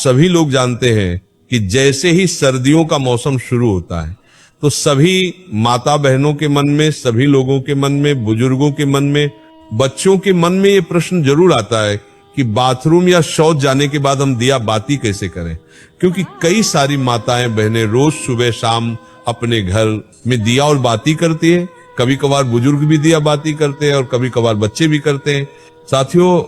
सभी लोग जानते हैं कि जैसे ही सर्दियों का मौसम शुरू होता है तो सभी माता बहनों के मन में, सभी लोगों के मन में, बुजुर्गों के मन में, बच्चों के मन में ये प्रश्न जरूर आता है कि बाथरूम या शौच जाने के बाद हम दिया बाती कैसे करें। क्योंकि कई सारी माताएं बहनें रोज सुबह शाम अपने घर में दिया और बाती करती है। कभी कभार बुजुर्ग भी दिया बाती करते हैं और कभी कभार बच्चे भी करते हैं। साथियों,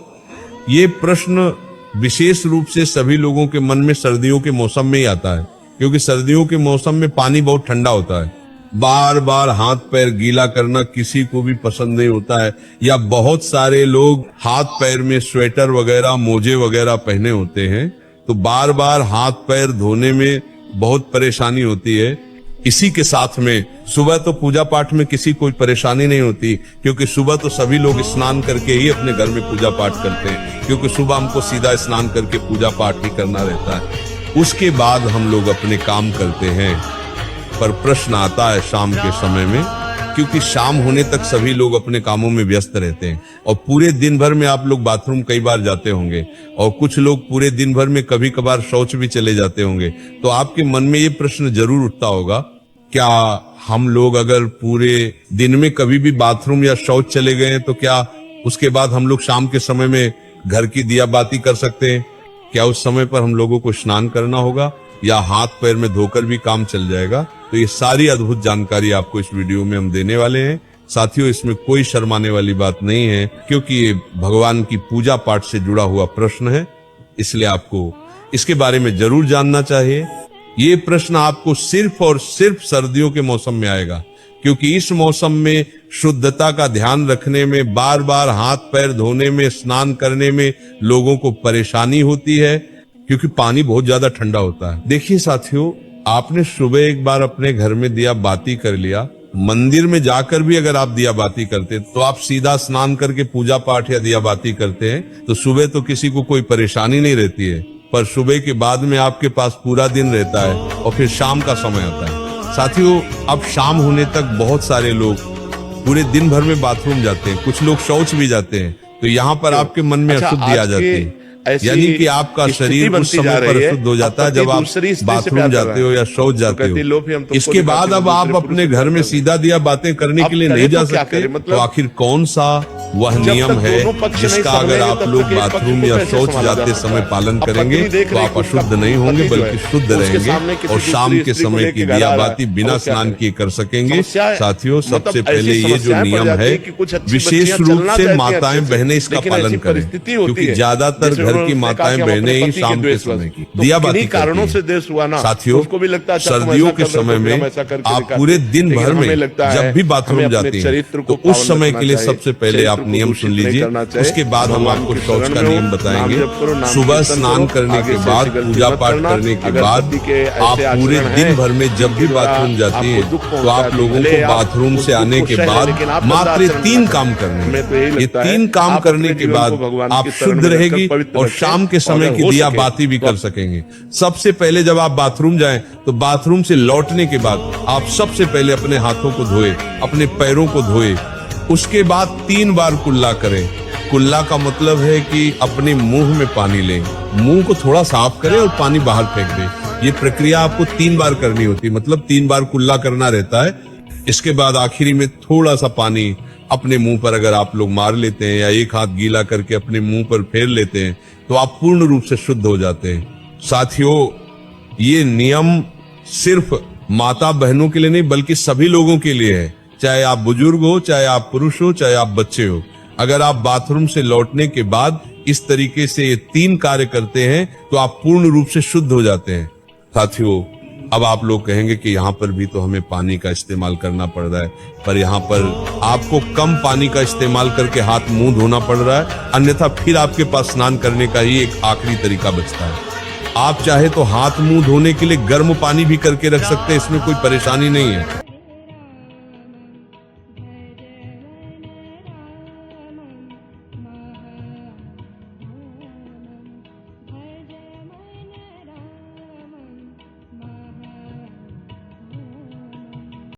ये प्रश्न विशेष रूप से सभी लोगों के मन में सर्दियों के मौसम में ही आता है, क्योंकि सर्दियों के मौसम में पानी बहुत ठंडा होता है। बार बार हाथ पैर गीला करना किसी को भी पसंद नहीं होता है, या बहुत सारे लोग हाथ पैर में स्वेटर वगैरह, मोजे वगैरह पहने होते हैं, तो बार बार हाथ पैर धोने में बहुत परेशानी होती है। इसी के साथ में सुबह तो पूजा पाठ में किसी कोई परेशानी नहीं होती, क्योंकि सुबह तो सभी लोग स्नान करके ही अपने घर में पूजा पाठ करते हैं, क्योंकि सुबह हमको सीधा स्नान करके पूजा पाठ ही करना रहता है। उसके बाद हम लोग अपने काम करते हैं। पर प्रश्न आता है शाम के समय में, क्योंकि शाम होने तक सभी लोग अपने कामों में व्यस्त रहते हैं और पूरे दिन भर में आप लोग बाथरूम कई बार जाते होंगे और कुछ लोग पूरे दिन भर में कभी कभार शौच भी चले जाते होंगे। तो आपके मन में ये प्रश्न जरूर उठता होगा, क्या हम लोग अगर पूरे दिन में कभी भी बाथरूम या शौच चले गए हैं तो क्या उसके बाद हम लोग शाम के समय में घर की दिया बाती कर सकते हैं? क्या उस समय पर हम लोगों को स्नान करना होगा या हाथ पैर में धोकर भी काम चल जाएगा? तो ये सारी अद्भुत जानकारी आपको इस वीडियो में हम देने वाले हैं। साथियों, इसमें कोई शर्माने वाली बात नहीं है, क्योंकि ये भगवान की पूजा पाठ से जुड़ा हुआ प्रश्न है, इसलिए आपको इसके बारे में जरूर जानना चाहिए। ये प्रश्न आपको सिर्फ और सिर्फ सर्दियों के मौसम में आएगा, क्योंकि इस मौसम में शुद्धता का ध्यान रखने में, बार बार हाथ पैर धोने में, स्नान करने में लोगों को परेशानी होती है, क्योंकि पानी बहुत ज्यादा ठंडा होता है। देखिए साथियों, आपने सुबह एक बार अपने घर में दिया बाती कर लिया, मंदिर में जाकर भी अगर आप दिया बाती करते तो आप सीधा स्नान करके पूजा पाठ या दिया बाती करते हैं तो सुबह तो किसी को कोई परेशानी नहीं रहती है। पर सुबह के बाद में आपके पास पूरा दिन रहता है और फिर शाम का समय आता है। साथियों, अब शाम होने तक बहुत सारे लोग पूरे दिन भर में बाथरूम जाते हैं, कुछ लोग शौच भी जाते हैं, तो यहाँ पर आपके मन में अशुद्धि आ जाती है, यानी कि आपका शरीर उस समय पर अशुद्ध हो जाता है जब आप बाथरूम जाते हो या शौच जाते हो। इसके बाद अब आप अपने घर में सीधा दिया बातें करने के लिए नहीं जा सकते, तो आखिर कौन सा वह नियम है जिसका अगर आप लोग बाथरूम या शौच जाते समय पालन करेंगे तो आप अशुद्ध नहीं होंगे बल्कि शुद्ध रहेंगे और शाम के समय की दिया बाती बिना स्नान किए कर सकेंगे। साथियों, सबसे पहले ये जो नियम है विशेष रूप से माताएं बहनें इसका पालन करें, क्योंकि ज्यादातर घर की माताएं बहनें ही शाम के समय की दिया बाती कारणों से देश हुआ ना। साथियों, सर्दियों के समय में आप पूरे दिन भर में जब भी बाथरूम जाते हैं तो उस समय के लिए सबसे पहले आप नियम सुन लीजिए, उसके बाद हम आपको शौच का नियम बताएंगे। सुबह स्नान करने के बाद, पूजा पाठ करने के बाद आप पूरे दिन भर में जब भी बाथरूम जाती है तो आप लोगों को बाथरूम से आने के बाद मात्र 3 काम करने हैं। ये 3 काम करने के बाद आप शुद्ध रहेगी और शाम के समय की दिया बाती भी कर सकेंगे। सबसे पहले जब आप बाथरूम जाएं तो बाथरूम से लौटने के बाद आप सबसे पहले अपने हाथों को धोए, अपने पैरों को धोए, उसके बाद 3 बार कुल्ला करें। कुल्ला का मतलब है कि अपने मुंह में पानी लें, मुंह को थोड़ा साफ करें और पानी बाहर फेंक दें। ये प्रक्रिया आपको 3 बार करनी होती है, मतलब 3 बार कुल्ला करना रहता है। इसके बाद आखिरी में थोड़ा सा पानी अपने मुंह पर अगर आप लोग मार लेते हैं या एक हाथ गीला करके अपने मुंह पर फेर लेते हैं तो आप पूर्ण रूप से शुद्ध हो जाते हैं। साथियों, ये नियम सिर्फ माता बहनों के लिए नहीं बल्कि सभी लोगों के लिए है, चाहे आप बुजुर्ग हो, चाहे आप पुरुष हो, चाहे आप बच्चे हो। अगर आप बाथरूम से लौटने के बाद इस तरीके से ये 3 कार्य करते हैं तो आप पूर्ण रूप से शुद्ध हो जाते हैं। साथियों, अब आप लोग कहेंगे कि यहाँ पर भी तो हमें पानी का इस्तेमाल करना पड़ रहा है, पर यहाँ पर आपको कम पानी का इस्तेमाल करके हाथ मुंह धोना पड़ रहा है, अन्यथा फिर आपके पास स्नान करने का ही एक आखिरी तरीका बचता है। आप चाहे तो हाथ मुंह धोने के लिए गर्म पानी भी करके रख सकते हैं, इसमें कोई परेशानी नहीं है।